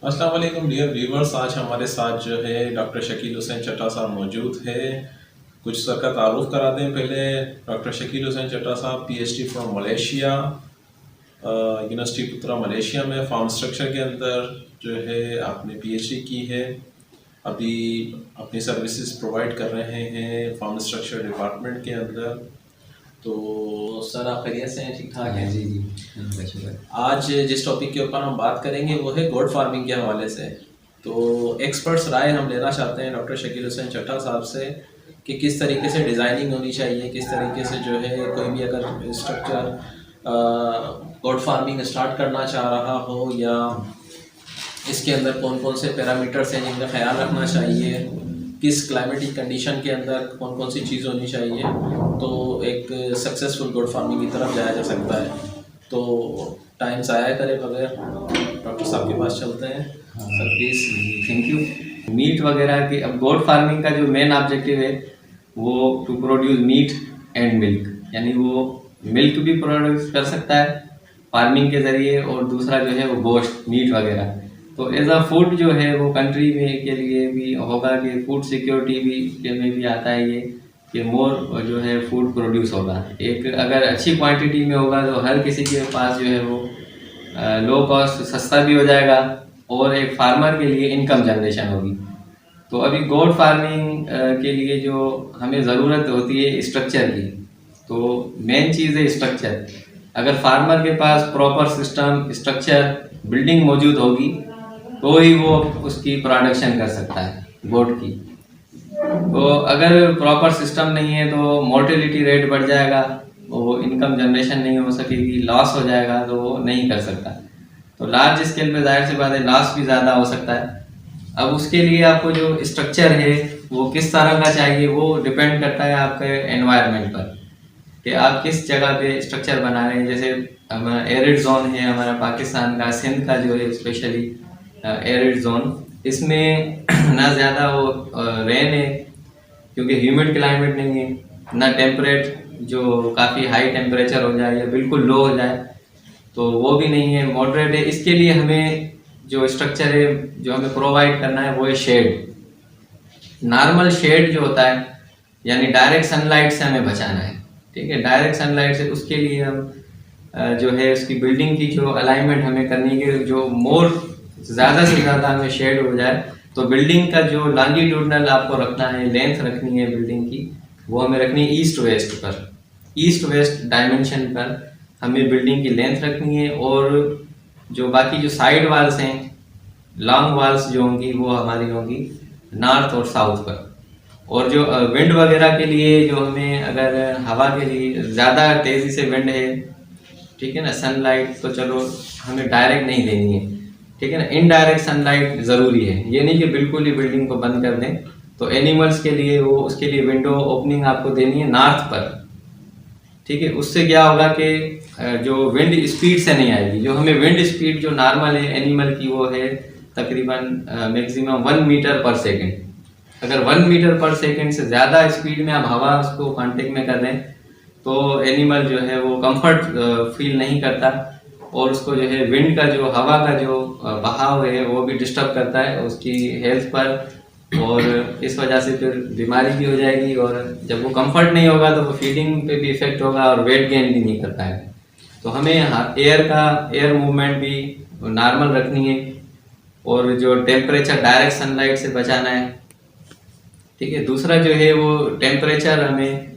अस्सलाम वालेकुम dear viewers. आज हमारे साथ जो है डॉक्टर शकील हुसैन चट्टा साहब मौजूद है। कुछ सर का तारुफ कराते हैं। पहले डॉक्टर शकील हुसैन चट्टा साहब पीएचडी फ्रॉम मलेशिया, यूनिवर्सिटी पुत्रा मलेशिया में फार्म स्ट्रक्चर के अंदर जो है आपने पीएचडी की है। अभी अपनी सर्विसेज प्रोवाइड कर रहे हैं फार्म स्ट्रक्चर डिपार्टमेंट के अंदर। तो सर आप खैरियत से हैं? ठीक ठाक हैं? जी जी। आज जिस टॉपिक के ऊपर हम बात करेंगे वो है गोट फार्मिंग के हवाले से। तो एक्सपर्ट्स राय हम लेना चाहते हैं डॉक्टर शकील हुसैन चट्टा साहब से कि किस तरीके से डिज़ाइनिंग होनी चाहिए, किस तरीके से जो है कोई भी अगर स्ट्रक्चर गोट फार्मिंग स्टार्ट करना चाह रहा हो या इसके अंदर कौन कौन से पैरामीटर्स हैं जिनका ख्याल रखना चाहिए, किस क्लाइमेटिक कंडीशन के अंदर कौन कौन सी चीज़ होनी चाहिए, तो एक सक्सेसफुल गोट फार्मिंग की तरफ जाया जा सकता है। तो टाइम ज़ाया करे बगैर डॉक्टर साहब के पास चलते हैं। Sir please. Thank you. Meat वगैरह की, अब गोट फार्मिंग का जो मेन ऑब्जेक्टिव है वो to produce meat and milk, यानी वो मिल्क भी प्रोड्यूस कर सकता है फार्मिंग के ज़रिए, और दूसरा जो है वो गोश्त मीट वगैरह। तो एज अ फूड जो है वो कंट्री में के लिए भी होगा कि फूड सिक्योरिटी भी के में भी आता है ये कि मोर जो है फूड प्रोड्यूस होगा। एक अगर अच्छी क्वांटिटी में होगा तो हर किसी के पास जो है वो लो कॉस्ट सस्ता भी हो जाएगा और एक फार्मर के लिए इनकम जनरेशन होगी। तो अभी गोट फार्मिंग के लिए जो हमें ज़रूरत होती है स्ट्रक्चर की, तो मेन चीज़ है स्ट्रक्चर। अगर फार्मर के पास प्रॉपर सिस्टम स्ट्रक्चर बिल्डिंग मौजूद होगी तो ही वो उसकी प्रोडक्शन कर सकता है गोट की। तो अगर प्रॉपर सिस्टम नहीं है तो मोर्टेलिटी रेट बढ़ जाएगा, वो इनकम जनरेशन नहीं हो सकेगी, लॉस हो जाएगा, तो वो नहीं कर सकता। तो लार्ज स्केल पे जाहिर सी बात है लॉस भी ज़्यादा हो सकता है। अब उसके लिए आपको जो स्ट्रक्चर है वो किस तरह का चाहिए वो डिपेंड करता है आपके एनवायरनमेंट पर कि आप किस जगह पे स्ट्रक्चर बना रहे हैं। जैसे हमारा एरिड जोन है, हमारा पाकिस्तान का सिंध का जो है स्पेशली एरिड जोन, इसमें ना ज़्यादा वो रेन है क्योंकि ह्यूमिड क्लाइमेट नहीं है, ना टेम्परेट जो काफ़ी हाई टेम्परेचर हो जाए या बिल्कुल लो हो जाए तो वो भी नहीं है, मॉडरेट है। इसके लिए हमें जो स्ट्रक्चर है जो हमें प्रोवाइड करना है वो है शेड। नॉर्मल शेड जो होता है यानी डायरेक्ट सनलाइट से हमें बचाना है, ठीक है। डायरेक्ट सनलाइट से उसके लिए हम जो है उसकी बिल्डिंग की जो अलाइनमेंट हमें करनी है, जो मोर ज़्यादा से ज़्यादा हमें शेड हो जाए, तो बिल्डिंग का जो लॉन्गिट्यूडनल आपको रखना है, लेंथ रखनी है बिल्डिंग की, वो हमें रखनी है ईस्ट वेस्ट पर, ईस्ट वेस्ट डायमेंशन पर हमें बिल्डिंग की लेंथ रखनी है। और जो बाकी जो साइड वाल्स हैं, लॉन्ग वाल्स जो होंगी वो हमारी होंगी नॉर्थ और साउथ पर। और जो विंड वगैरह के लिए जो हमें अगर हवा के लिए ज़्यादा तेज़ी से विंड है, ठीक है ना, सनलाइट तो चलो हमें डायरेक्ट नहीं देनी है, ठीक है ना, इनडायरेक्ट सनलाइट ज़रूरी है। ये नहीं कि बिल्कुल ही बिल्डिंग को बंद कर दें। तो एनिमल्स के लिए वो उसके लिए विंडो ओपनिंग आपको देनी है नॉर्थ पर, ठीक है। उससे क्या होगा कि जो विंड स्पीड से नहीं आएगी। जो हमें विंड स्पीड जो नॉर्मल है एनिमल की वो है तकरीबन मैक्सिमम 1 मीटर पर सेकेंड। अगर 1 मीटर पर सेकेंड से ज़्यादा स्पीड में आप हवा उसको कांटेक्ट में कर दें तो एनिमल जो है वो कंफर्ट फील नहीं करता और उसको जो है विंड का जो हवा का जो बहाव है वो भी डिस्टर्ब करता है उसकी हेल्थ पर, और इस वजह से फिर बीमारी भी हो जाएगी। और जब वो कंफर्ट नहीं होगा तो वो फीडिंग पे भी इफेक्ट होगा और वेट गेन भी नहीं कर पाएगा। तो हमें एयर मूवमेंट भी नॉर्मल रखनी है और जो टेम्परेचर डायरेक्ट सनलाइट से बचाना है, ठीक है। दूसरा जो है वो टेम्परेचर हमें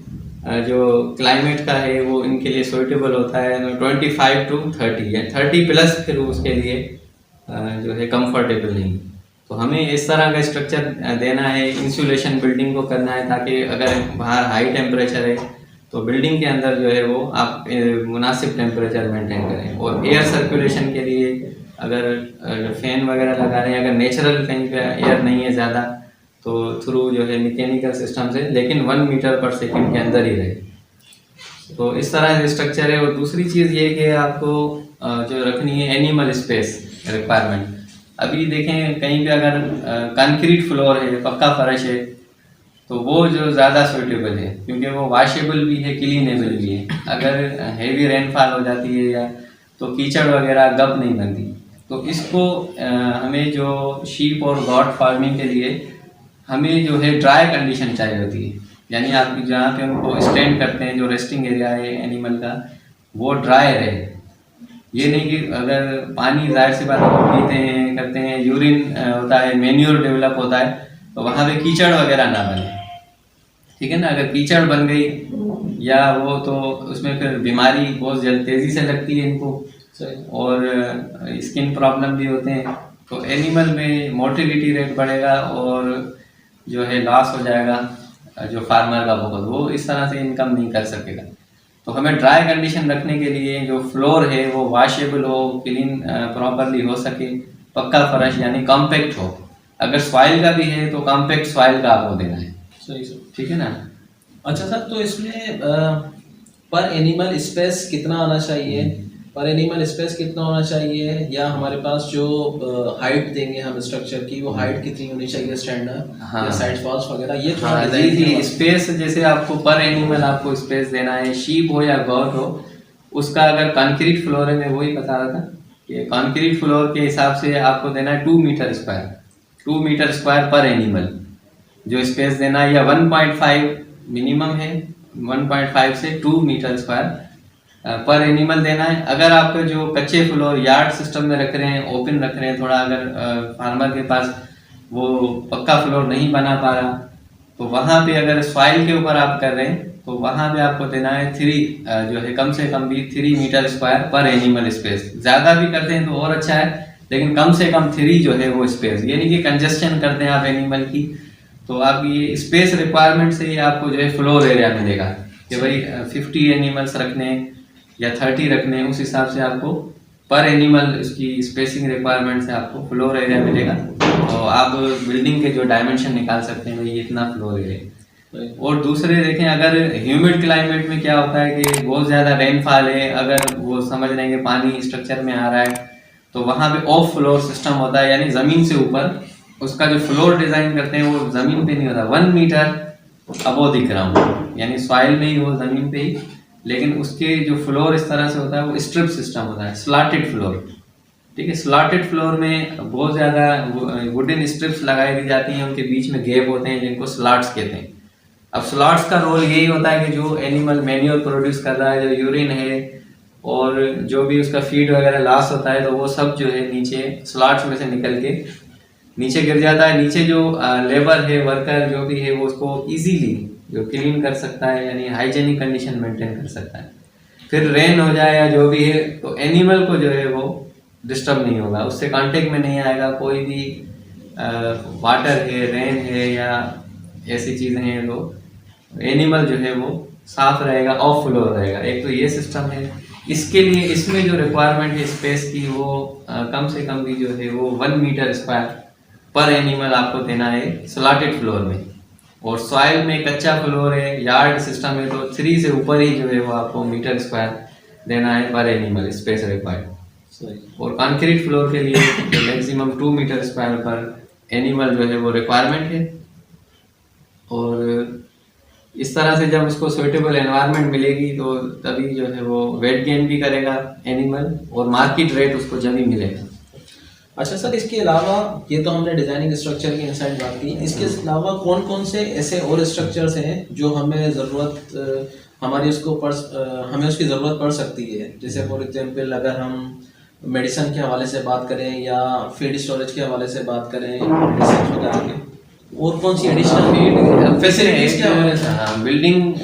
जो क्लाइमेट का है वो इनके लिए सूटेबल होता है 25 to 30 है, 30 प्लस फिर उसके लिए जो है कंफर्टेबल नहीं। तो हमें इस तरह का स्ट्रक्चर देना है, इंसुलेशन बिल्डिंग को करना है ताकि अगर बाहर हाई टेम्परेचर है तो बिल्डिंग के अंदर जो है वो आप मुनासिब टेम्परेचर मेंटेन करें। और एयर सर्कुलेशन के लिए अगर फैन वगैरह लगा रहे हैं, अगर नेचुरल कहीं पे एयर नहीं है ज़्यादा तो थ्रू जो है मैकेनिकल सिस्टम से, लेकिन 1 मीटर पर सेकेंड के अंदर ही रहे। तो इस तरह से स्ट्रक्चर है। और दूसरी चीज़ ये कि आपको जो रखनी है एनिमल स्पेस रिक्वायरमेंट। अभी देखें कहीं पे अगर कंक्रीट फ्लोर है, पक्का फर्श है, तो वो जो ज़्यादा सूटेबल है क्योंकि वो वॉशेबल भी है, क्लीनेबल भी है। अगर हेवी रेनफॉल हो जाती है या तो कीचड़ वगैरह गप नहीं बनती। तो इसको हमें जो शीप और गॉट फार्मिंग के लिए हमें जो है ड्राई कंडीशन चाहिए होती है, यानी आप जहाँ पे उनको स्टैंड करते हैं, जो रेस्टिंग एरिया है एनिमल का, वो ड्राई रहे। ये नहीं कि अगर पानी जाहिर सी बात है पीते हैं करते हैं, यूरिन होता है, मेन्यूर डेवलप होता है, तो वहाँ पे कीचड़ वगैरह ना बने, ठीक है ना। अगर कीचड़ बन गई या वो, तो उसमें फिर बीमारी बहुत जल्द तेज़ी से लगती है इनको, और स्किन प्रॉब्लम भी होते हैं। तो एनिमल में मोर्टिलिटी रेट बढ़ेगा और जो है लॉस हो जाएगा जो फार्मर का बहुत, वो इस तरह से इनकम नहीं कर सकेगा। तो हमें ड्राई कंडीशन रखने के लिए जो फ्लोर है वो वॉशेबल हो, क्लीन प्रॉपरली हो सके, पक्का फर्श यानी कॉम्पैक्ट हो। अगर सॉइल का भी है तो कॉम्पैक्ट सॉइल का आपको देना है, सही सर, ठीक है ना। अच्छा सर, तो इसमें पर एनिमल स्पेस कितना आना चाहिए, पर एनिमल स्पेस कितना होना चाहिए, या हमारे पास जो हाइट देंगे हम स्ट्रक्चर की, वो हाइट कितनी होनी चाहिए स्टैंडर्ड, हाँ, या साइड वॉल्स वगैरह, ये थोड़ा हाँ, डिजाइन जी स्पेस जैसे आपको पर एनिमल आपको स्पेस देना है, शीप हो या गॉट हो, उसका अगर कंक्रीट फ्लोर है, मैं वही बता रहा था कि कंक्रीट फ्लोर के हिसाब से आपको देना है 2 मीटर स्क्वायर, 2 मीटर स्क्वायर पर एनिमल जो स्पेस देना है, या 1.5 मिनिमम है, 1.5 से 2 मीटर स्क्वायर पर एनिमल देना है। अगर आप जो कच्चे फ्लोर यार्ड सिस्टम में रख रहे हैं, ओपन रख रहे हैं, थोड़ा अगर फार्मर के पास वो पक्का फ्लोर नहीं बना पा रहा, तो वहाँ पे अगर सॉइल के ऊपर आप कर रहे हैं तो वहाँ पे आपको देना है 3 जो है कम से कम भी 3 मीटर स्क्वायर पर एनिमल स्पेस। ज़्यादा भी करते हैं तो और अच्छा है, लेकिन कम से कम 3 जो है वो स्पेस, ये नहीं कि कंजेस्शन करते हैं आप एनिमल की। तो आप ये स्पेस रिक्वायरमेंट से ही आपको जो है फ्लोर एरिया मिलेगा कि भाई 50 एनिमल्स रखने या 30 रखने, उस हिसाब से आपको पर एनिमल उसकी स्पेसिंग रिक्वायरमेंट से आपको फ्लोर एरिया मिलेगा। तो आप बिल्डिंग के जो डायमेंशन निकाल सकते हैं भाई इतना फ्लोर एरिया। और दूसरे देखें, अगर ह्यूमिड क्लाइमेट में क्या होता है कि बहुत ज़्यादा रेनफॉल है, अगर वो समझ रहे हैं कि पानी स्ट्रक्चर में आ रहा है, तो वहाँ पे ऑफ फ्लोर सिस्टम होता है, यानी ज़मीन से ऊपर उसका जो फ्लोर डिज़ाइन करते हैं वो ज़मीन पे नहीं होता, 1 मीटर अबो दिख रहा हूँ, यानी सॉइल में ही वो ज़मीन पे ही, लेकिन उसके जो फ्लोर इस तरह से होता है वो स्ट्रिप सिस्टम होता है, स्लॉटेड फ्लोर, ठीक है। स्लॉटेड फ्लोर में बहुत ज़्यादा वुडन स्ट्रिप्स लगाई दी जाती हैं, उनके बीच में गैप होते हैं जिनको स्लॉट्स कहते हैं। अब स्लॉट्स का रोल यही होता है कि जो एनिमल मैन्योर प्रोड्यूस कर रहा है, जो यूरिन है और जो भी उसका फीड वगैरह लॉस होता है, तो वो सब जो है नीचे स्लॉट्स में से निकल के नीचे गिर जाता है। नीचे जो लेबर है, वर्कर जो भी है, वो उसको इजीली जो क्लीन कर सकता है, यानी हाइजेनिक कंडीशन मेंटेन कर सकता है। फिर रेन हो जाए या जो भी है, तो एनिमल को जो है वो डिस्टर्ब नहीं होगा, उससे कांटेक्ट में नहीं आएगा। कोई भी वाटर है, रेन है या ऐसी चीज़ें हैं, तो एनिमल जो है वो साफ रहेगा, ऑफ फ्लोर रहेगा। एक तो ये सिस्टम है। इसके लिए इसमें जो रिक्वायरमेंट है स्पेस की, वो कम से कम भी जो है वो 1 मीटर स्क्वायर पर एनिमल आपको देना है स्लॉटेड फ्लोर में। और सॉइल में कच्चा फ्लोर है, यार्ड सिस्टम है, तो 3 से ऊपर ही जो है वो आपको मीटर स्क्वायर देना है पर एनिमल स्पेस रिक्वायर्ड। और कंक्रीट फ्लोर के लिए मैक्सिमम 2 मीटर स्क्वायर पर एनिमल जो है वो रिक्वायरमेंट है। और इस तरह से जब उसको सुइटेबल एनवायरनमेंट मिलेगी तो तभी जो है वो वेट गेन भी करेगा एनिमल, और मार्केट रेट उसको जब भी मिलेगा। अच्छा सर, इसके अलावा ये तो हमने डिजाइनिंग स्ट्रक्चर की इनसाइड बात की, इसके अलावा कौन कौन से ऐसे और स्ट्रक्चर्स हैं जो हमें ज़रूरत हमारी हमें उसकी ज़रूरत पड़ सकती है? जैसे फॉर एग्जांपल अगर हम मेडिसिन के हवाले से बात करें या फीड स्टोरेज के हवाले से बात करें, रिसर्च वगैरह के, और कौन सी एडिशनल फैसिलिटीज के हवाले से? हाँ, बिल्डिंग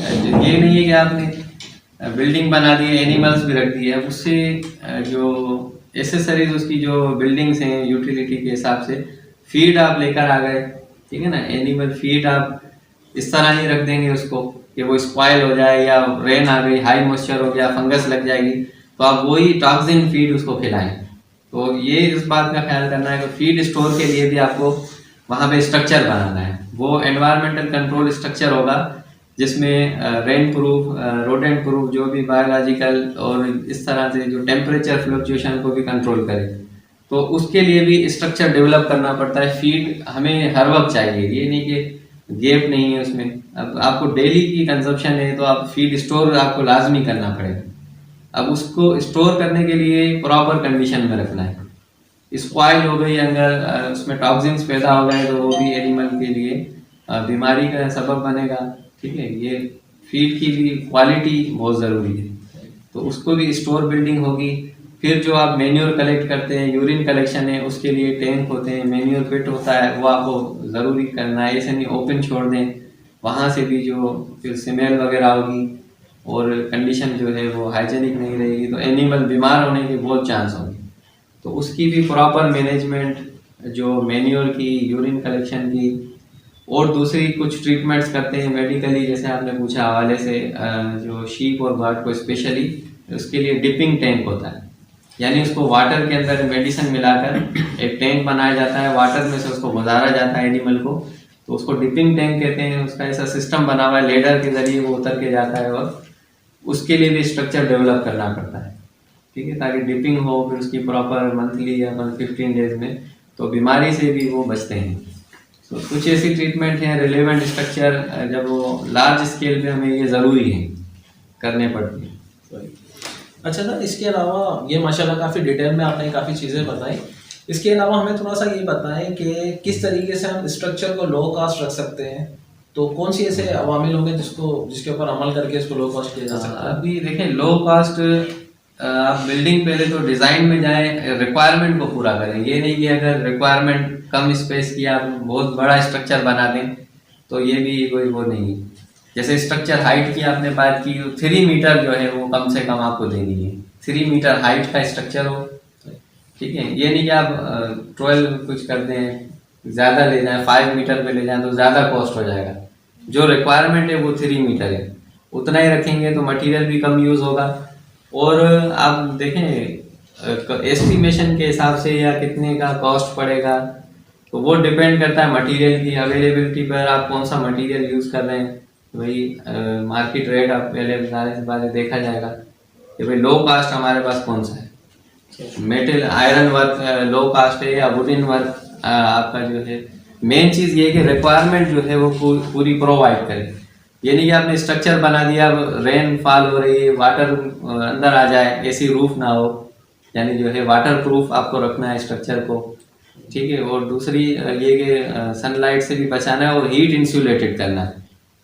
ये नहीं है कि आपने बिल्डिंग बना दी है, एनिमल्स भी रख दिए, उससे जो एसेसरीज उसकी जो बिल्डिंग्स हैं यूटिलिटी के हिसाब से फीड आप लेकर आ गए, ठीक है ना। एनिमल फीड आप इस तरह नहीं रख देंगे उसको कि वो स्पॉइल हो जाए, या रेन आ गई, हाई मॉइस्चर हो गया, फंगस लग जाएगी, तो आप वही टॉक्सिन फीड उसको खिलाएं। तो ये इस बात का ख्याल करना है कि फीड स्टोर के लिए भी आपको वहाँ पे स्ट्रक्चर बनाना है। वो एनवायरमेंटल कंट्रोल स्ट्रक्चर होगा जिसमें रेन प्रूफ, रोडेंट प्रूफ, जो भी बायोलॉजिकल और इस तरह से जो टेम्परेचर फ्लक्चुएशन को भी कंट्रोल करे, तो उसके लिए भी स्ट्रक्चर डेवलप करना पड़ता है। फीड हमें हर वक्त चाहिए, ये नहीं कि गैप नहीं है उसमें। अब आपको डेली की कंजप्शन है तो आप फीड स्टोर आपको लाजमी करना पड़ेगा। अब उसको स्टोर करने के लिए प्रॉपर कंडीशन में रखना है, स्पॉइल हो गई, अगर उसमें टॉक्सिन्स पैदा हो गए तो वो भी एनिमल के लिए बीमारी का सबब बनेगा। ठीक है, ये फीड की भी क्वालिटी बहुत ज़रूरी है, तो उसको भी स्टोर बिल्डिंग होगी। फिर जो आप मैन्योर कलेक्ट करते हैं, यूरिन कलेक्शन है, उसके लिए टैंक होते हैं, मैन्योर पिट होता है, वो आपको ज़रूरी करना है, ऐसे नहीं ओपन छोड़ दें, वहाँ से भी जो फिर स्मेल वगैरह होगी और कंडीशन जो है वो हाइजेनिक नहीं रहेगी, तो एनिमल बीमार होने के बहुत चांस होंगे। तो उसकी भी प्रॉपर मैनेजमेंट, जो मैन्योर की, यूरिन कलेक्शन की, और दूसरी कुछ ट्रीटमेंट्स करते हैं मेडिकली, जैसे आपने पूछा हवाले से, जो शीप और बर्ड को स्पेशली उसके लिए डिपिंग टैंक होता है, यानी उसको वाटर के अंदर मेडिसिन मिलाकर एक टैंक बनाया जाता है, वाटर में से उसको गुजारा जाता है एनिमल को, तो उसको डिपिंग टैंक कहते हैं। उसका ऐसा सिस्टम बना हुआ है, लेडर के जरिए वो उतर के जाता है, और उसके लिए भी स्ट्रक्चर डेवलप करना पड़ता है। ठीक है, ताकि डिपिंग हो, फिर उसकी प्रॉपर मंथली या 15 डेज में, तो बीमारी से भी वो बचते हैं। तो कुछ ऐसी ट्रीटमेंट है, रिलेवेंट स्ट्रक्चर, जब वो लार्ज स्केल पे हमें ये ज़रूरी है करने पड़ती है। अच्छा सर, इसके अलावा ये माशाल्लाह काफ़ी डिटेल में आपने काफ़ी चीज़ें बताई। इसके अलावा हमें थोड़ा सा ये बताएं कि किस तरीके से हम स्ट्रक्चर को लो कॉस्ट रख सकते हैं, तो कौन सी ऐसे अवामिल होंगे जिसके ऊपर अमल करके इसको लो कॉस्ट किया जा सकता है? अभी देखें, लो कॉस्ट आप बिल्डिंग पहले तो डिज़ाइन में जाएं, रिक्वायरमेंट को पूरा करें। ये नहीं कि अगर रिक्वायरमेंट कम स्पेस की आप बहुत बड़ा स्ट्रक्चर बना दें, तो ये भी कोई वो नहीं है। जैसे स्ट्रक्चर हाइट की आपने बात की, 3 मीटर जो है वो कम से कम आपको देनी है, 3 मीटर हाइट का स्ट्रक्चर हो। ठीक है, ये नहीं कि आप 12 कुछ कर दें, ज़्यादा ले जाएं, 5 मीटर पे ले जाएं तो ज़्यादा कॉस्ट हो जाएगा। जो रिक्वायरमेंट है वो 3 मीटर है, उतना ही रखेंगे तो मटेरियल भी कम यूज़ होगा। और आप देखें एस्टिमेशन के हिसाब से या कितने का कॉस्ट पड़ेगा, तो वो डिपेंड करता है मटेरियल की अवेलेबिलिटी पर, आप कौन सा मटेरियल यूज़ कर रहे हैं। वही मार्केट रेट आप पहले सारे से पहले देखा जाएगा कि भाई लो कास्ट हमारे पास कौन सा है, मेटल आयरन वर्क लो कास्ट है या वुडन वर्क आपका जो है। मेन चीज़ ये है कि रिक्वायरमेंट जो है वो पूरी प्रोवाइड करे। ये नहीं कि आपने स्ट्रक्चर बना दिया, रेन फॉल हो रही है, वाटर अंदर आ जाए, ऐसी रूफ ना हो, यानी जो है वाटर प्रूफ आपको रखना है स्ट्रक्चर को। ठीक है, और दूसरी ये कि सनलाइट से भी बचाना है और हीट इंसुलेटेड करना है,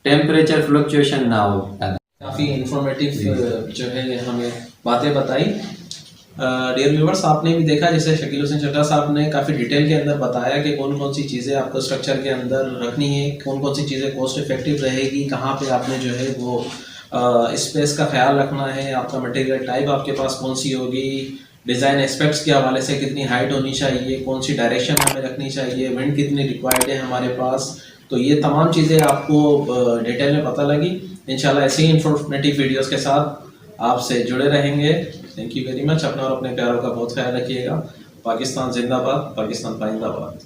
टेम्परेचर फ्लक्चुएशन ना हो। काफ़ी इंफॉर्मेटिव जो है हमें बातें बताई। डियर व्यूवर्स, आपने भी देखा जैसे शकील हुसैन चड्ढा साहब ने काफ़ी डिटेल के अंदर बताया कि कौन कौन सी चीज़ें आपको स्ट्रक्चर के अंदर रखनी है, कौन कौन सी चीज़ें कॉस्ट इफेक्टिव रहेगी, कहाँ पे आपने जो है वो स्पेस का ख्याल रखना है, आपका मटेरियल टाइप आपके पास कौन सी होगी, डिज़ाइन एस्पेक्ट्स के हवाले से कितनी हाइट होनी चाहिए, कौन सी डायरेक्शन हमें रखनी चाहिए, विंड कितनी रिक्वायर्ड है हमारे पास। तो ये तमाम चीज़ें आपको डिटेल में पता लगी। इंशाल्लाह ऐसे ही इंफॉर्मेटिव वीडियोज़ के साथ आपसे जुड़े रहेंगे। Thank you very much. अपना और अपने प्यारों का बहुत ख्याल रखिएगा। पाकिस्तान जिंदाबाद, पाकिस्तान पाइंदाबाद।